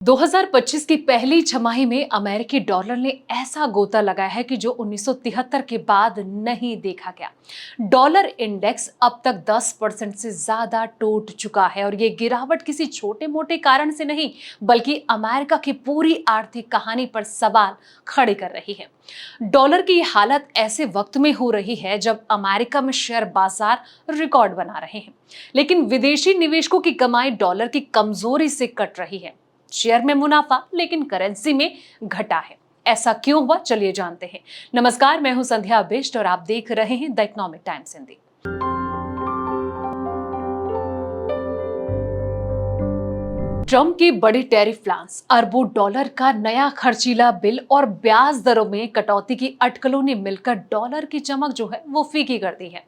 2025 की पहली छमाही में अमेरिकी डॉलर ने ऐसा गोता लगाया है कि जो 1973 के बाद नहीं देखा गया। डॉलर इंडेक्स अब तक 10% से ज्यादा टूट चुका है और ये गिरावट किसी छोटे मोटे कारण से नहीं बल्कि अमेरिका की पूरी आर्थिक कहानी पर सवाल खड़े कर रही है। डॉलर की ये हालत ऐसे वक्त में हो रही है जब अमेरिका में शेयर बाजार रिकॉर्ड बना रहे हैं, लेकिन विदेशी निवेशकों की कमाई डॉलर की कमजोरी से कट रही है। शेयर में मुनाफा लेकिन करेंसी में घटा है। ऐसा क्यों हुआ, चलिए जानते हैं। नमस्कार, मैं हूं संध्या बिष्ट और आप देख रहे हैं the economic times Hindi. Trump की बड़ी टैरिफ प्लान्स, अरबों डॉलर का नया खर्चीला बिल और ब्याज दरों में कटौती की अटकलों ने मिलकर डॉलर की चमक जो है वो फीकी कर दी है।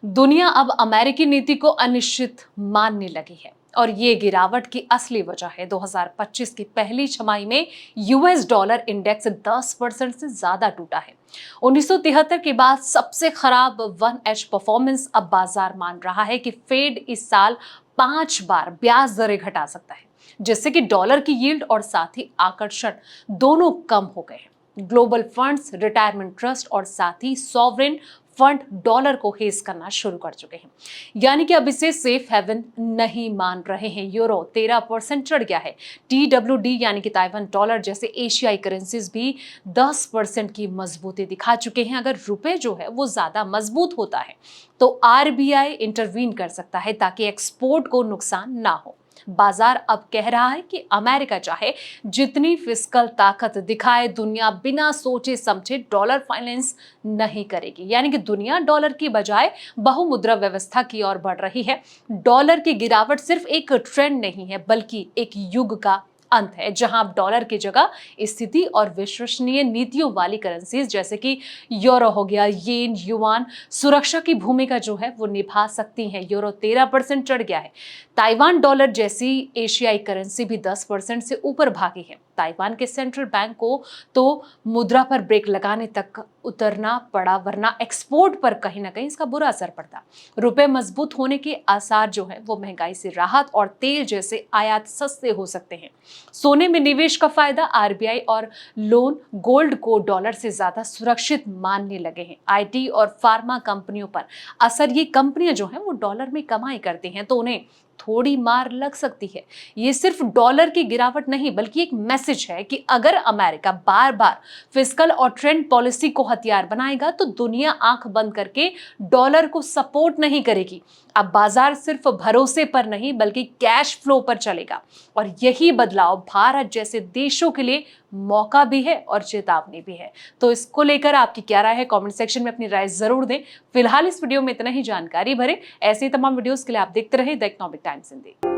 दुनिया अब अमेरिकी नीति को अनिश्चित मानने लगी है और ये गिरावट की असली वजह है 2025 की पहली छमाही में यूएस डॉलर इंडेक्स 10% से ज्यादा टूटा है। 1973 के बाद सबसे खराब 1H परफॉर्मेंस अब बाजार मान रहा है कि फेड इस साल 5 बार ब्याज दरें घटा सकता है, जिससे कि डॉलर की यील्ड और साथ ही आकर्षण दोनों कम हो गए हैं। ग्लोबल फंड्स, रिटायरमेंट ट्रस्ट और साथ ही सॉवरेन फंड डॉलर को हेज करना शुरू कर चुके हैं, यानी कि अब इसे सेफ हेवन नहीं मान रहे हैं। यूरो 13% चढ़ गया है। TWD यानी कि ताइवान डॉलर जैसे एशियाई करेंसीज भी 10% की मजबूती दिखा चुके हैं। अगर रुपए जो है वो ज्यादा मजबूत होता है तो RBI इंटरवीन कर सकता है ताकि एक्सपोर्ट को नुकसान ना हो। बाजार अब कह रहा है कि अमेरिका चाहे जितनी फिस्कल ताकत दिखाए, दुनिया बिना सोचे समझे डॉलर फाइनेंस नहीं करेगी, यानी कि दुनिया डॉलर की बजाय बहुमुद्रा व्यवस्था की ओर बढ़ रही है। डॉलर की गिरावट सिर्फ एक ट्रेंड नहीं है बल्कि एक युग का अंत है, जहां अब डॉलर की जगह स्थिति और विश्वसनीय नीतियों वाली करेंसीज जैसे कि यूरो हो गया, येन, युआन सुरक्षा की भूमिका जो है वो निभा सकती हैं। यूरो 13% चढ़ गया है। ताइवान डॉलर जैसी एशियाई करेंसी भी 10% से ऊपर भागी है। ताइवान के सेंट्रल बैंक को तो मुद्रा पर ब्रेक लगाने तक उतरना पड़ा, वरना एक्सपोर्ट पर कहीं ना कहीं इसका बुरा असर पड़ता। रुपए मजबूत होने के आसार जो है वो महंगाई से राहत और तेल जैसे आयात सस्ते हो सकते हैं। सोने में निवेश का फायदा, RBI और लोन गोल्ड को डॉलर से ज्यादा सुरक्षित मानने लगे हैं। IT और फार्मा कंपनियों पर असर, ये कंपनियां जो हैं वो डॉलर में कमाई करती हैं तो उन्हें थोड़ी मार लग सकती है। ये सिर्फ डॉलर की गिरावट नहीं बल्कि एक मैसेज है कि अगर अमेरिका बार बार फिस्कल और ट्रेंड पॉलिसी को हथियार बनाएगा तो दुनिया आंख बंद करके डॉलर को सपोर्ट नहीं करेगी। अब बाजार सिर्फ भरोसे पर नहीं बल्कि कैश फ्लो पर चलेगा और यही बदलाव भारत जैसे देशों के लिए मौका भी है और चेतावनी भी है। तो इसको लेकर आपकी क्या राय है, कमेंट सेक्शन में अपनी राय जरूर दें। फिलहाल इस वीडियो में इतना ही। जानकारी भरे ऐसे तमाम वीडियोस के लिए आप देखते रहे द इकोनॉमिक टाइम्स हिंदी।